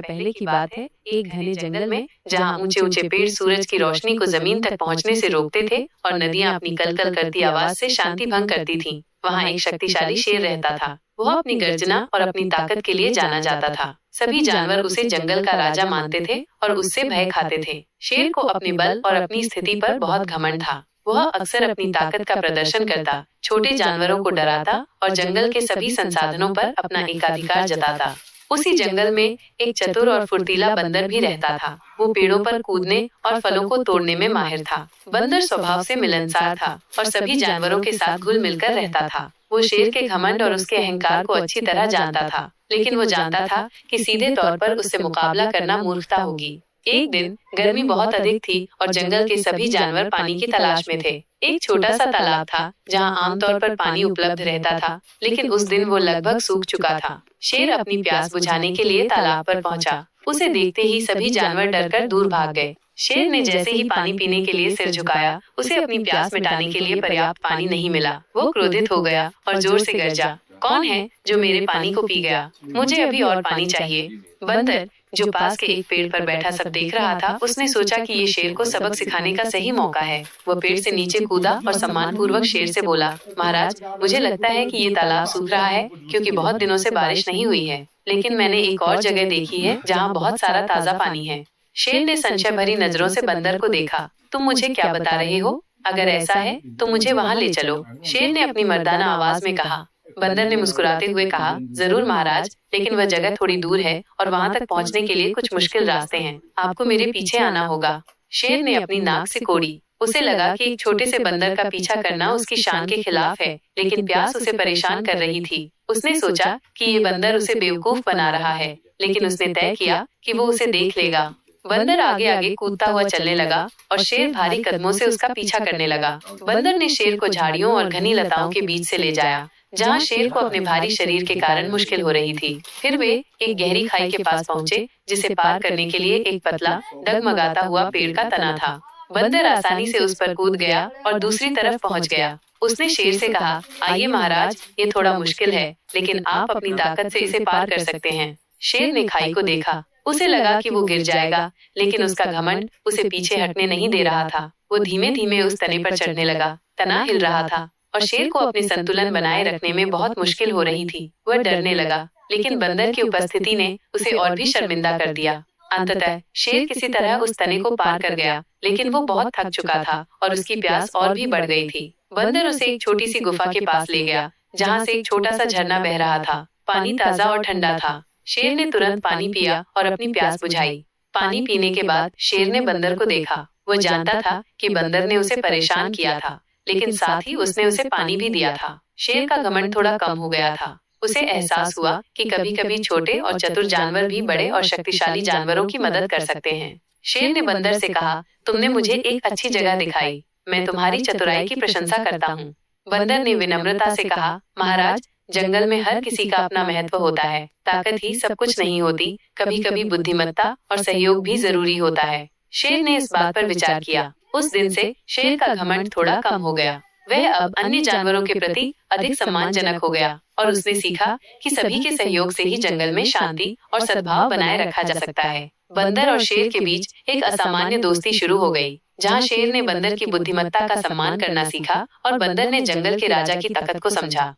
पहले की बात है, एक घने जंगल में जहाँ ऊंचे ऊंचे पेड़ सूरज की रोशनी को जमीन तक पहुँचने से रोकते थे और नदियाँ अपनी कलकल करती आवाज से शांति भंग करती थीं, वहाँ एक शक्तिशाली शेर रहता था। वह अपनी गर्जना और अपनी ताकत के लिए जाना जाता था। सभी जानवर उसे जंगल का राजा मानते थे और उससे भय खाते थे। शेर को अपने बल और अपनी स्थिति पर बहुत घमंड था। वह अक्सर अपनी ताकत का प्रदर्शन करता, छोटे जानवरों को डराता और जंगल के सभी संसाधनों पर अपना एकाधिकार जताता। उसी जंगल में एक चतुर और फुर्तीला बंदर भी रहता था। वो पेड़ों पर कूदने और फलों को तोड़ने में माहिर था। बंदर स्वभाव से मिलनसार था और सभी जानवरों के साथ घुल मिलकर रहता था। वो शेर के घमंड और उसके अहंकार को अच्छी तरह जानता था, लेकिन वो जानता था कि सीधे तौर पर उससे मुकाबला करना मूर्खता होगी। एक दिन गर्मी बहुत अधिक थी और जंगल के सभी जानवर पानी की तलाश में थे। एक छोटा सा तालाब था जहाँ आमतौर पर पानी उपलब्ध रहता था, लेकिन उस दिन वो लगभग सूख चुका था। शेर अपनी प्यास बुझाने के लिए तालाब पर पहुंचा। उसे देखते ही सभी जानवर डरकर दूर भाग गए। शेर ने जैसे ही पानी पीने के लिए सिर झुकाया, उसे अपनी प्यास मिटाने के लिए पर्याप्त पानी नहीं मिला। वो क्रोधित हो गया और जोर से गरजा, कौन है जो मेरे पानी को पी गया? मुझे अभी और पानी चाहिए। बंदर, जो पास के एक पेड़ पर बैठा सब देख रहा था, उसने सोचा कि ये शेर को सबक सिखाने का सही मौका है। वो पेड़ से नीचे कूदा और सम्मानपूर्वक शेर से बोला, महाराज, मुझे लगता है कि ये तालाब सूख रहा है क्योंकि बहुत दिनों से बारिश नहीं हुई है, लेकिन मैंने एक और जगह देखी है जहाँ बहुत सारा ताजा पानी है। शेर ने संशय भरी नजरों से बंदर को देखा, तुम मुझे क्या बता रहे हो? अगर ऐसा है तो मुझे वहाँ ले चलो, शेर ने अपनी मर्दाना आवाज में कहा। बंदर ने मुस्कुराते हुए कहा, जरूर महाराज, लेकिन वह जगह थोड़ी दूर है और वहां तक पहुंचने के लिए कुछ मुश्किल रास्ते हैं। आपको मेरे पीछे आना होगा। शेर ने अपनी नाक से कोड़ी। उसे लगा कि एक छोटे से बंदर का पीछा करना उसकी शान के खिलाफ है, लेकिन प्यास उसे परेशान कर रही थी। उसने सोचा कि ये बंदर उसे बेवकूफ बना रहा है, लेकिन उसने तय किया कि वो उसे देख लेगा। बंदर आगे आगे कूदता हुआ चलने लगा और शेर भारी कदमों से उसका पीछा करने लगा। बंदर ने शेर को झाड़ियों और घनी लताओं के बीच से ले जाया, जहाँ शेर को अपने भारी शरीर के कारण मुश्किल हो रही थी। फिर वे एक गहरी खाई के पास पहुंचे, जिसे पार करने के लिए एक पतला, डगमगाता हुआ पेड़ का तना था। बंदर आसानी से उस पर कूद गया और दूसरी तरफ पहुंच गया। उसने शेर से कहा, आइए महाराज, ये थोड़ा मुश्किल है, लेकिन आप अपनी ताकत से इसे पार कर सकते हैं। शेर ने खाई को देखा। उसे लगा कि वो गिर जाएगा, लेकिन उसका घमंड उसे पीछे हटने नहीं दे रहा था। वो धीमे धीमे उस तने पर चढ़ने लगा। तना हिल रहा था और शेर को अपने संतुलन बनाए रखने में बहुत मुश्किल हो रही थी। वह डरने लगा, लेकिन बंदर की उपस्थिति ने उसे और भी शर्मिंदा कर दिया। अंततः शेर किसी तरह उस तने को पार कर गया, लेकिन वो बहुत थक चुका था और उसकी प्यास और भी बढ़ गई थी। बंदर उसे एक छोटी सी गुफा के पास ले गया, जहाँ से एक छोटा सा झरना बह रहा था। पानी ताजा और ठंडा था। शेर ने तुरंत पानी पिया और अपनी प्यास बुझाई। पानी पीने के बाद शेर ने बंदर को देखा। वो जानता था कि बंदर ने उसे परेशान किया था, लेकिन साथ ही उसने उसे पानी भी दिया था। शेर का घमंड थोड़ा कम हो गया था। उसे एहसास हुआ कि कभी-कभी छोटे और चतुर जानवर भी बड़े और शक्तिशाली जानवरों की मदद कर सकते हैं। शेर ने बंदर से कहा, तुमने मुझे एक अच्छी जगह दिखाई, मैं तुम्हारी चतुराई की प्रशंसा करता हूँ। बंदर ने विनम्रता से कहा, महाराज, जंगल में हर किसी का अपना महत्व होता है। ताकत ही सब कुछ नहीं होती, कभी-कभी बुद्धिमत्ता और सहयोग भी जरूरी होता है। शेर ने इस बात पर विचार किया। उस दिन से शेर का घमंड थोड़ा कम हो गया। वह अब अन्य जानवरों के प्रति अधिक सम्मानजनक हो गया और उसने सीखा कि सभी के सहयोग से ही जंगल में शांति और सद्भाव बनाए रखा जा सकता है। बंदर और शेर के बीच एक असामान्य दोस्ती शुरू हो गई, जहाँ शेर ने बंदर की बुद्धिमत्ता का सम्मान करना सीखा और बंदर ने जंगल के राजा की ताकत को समझा।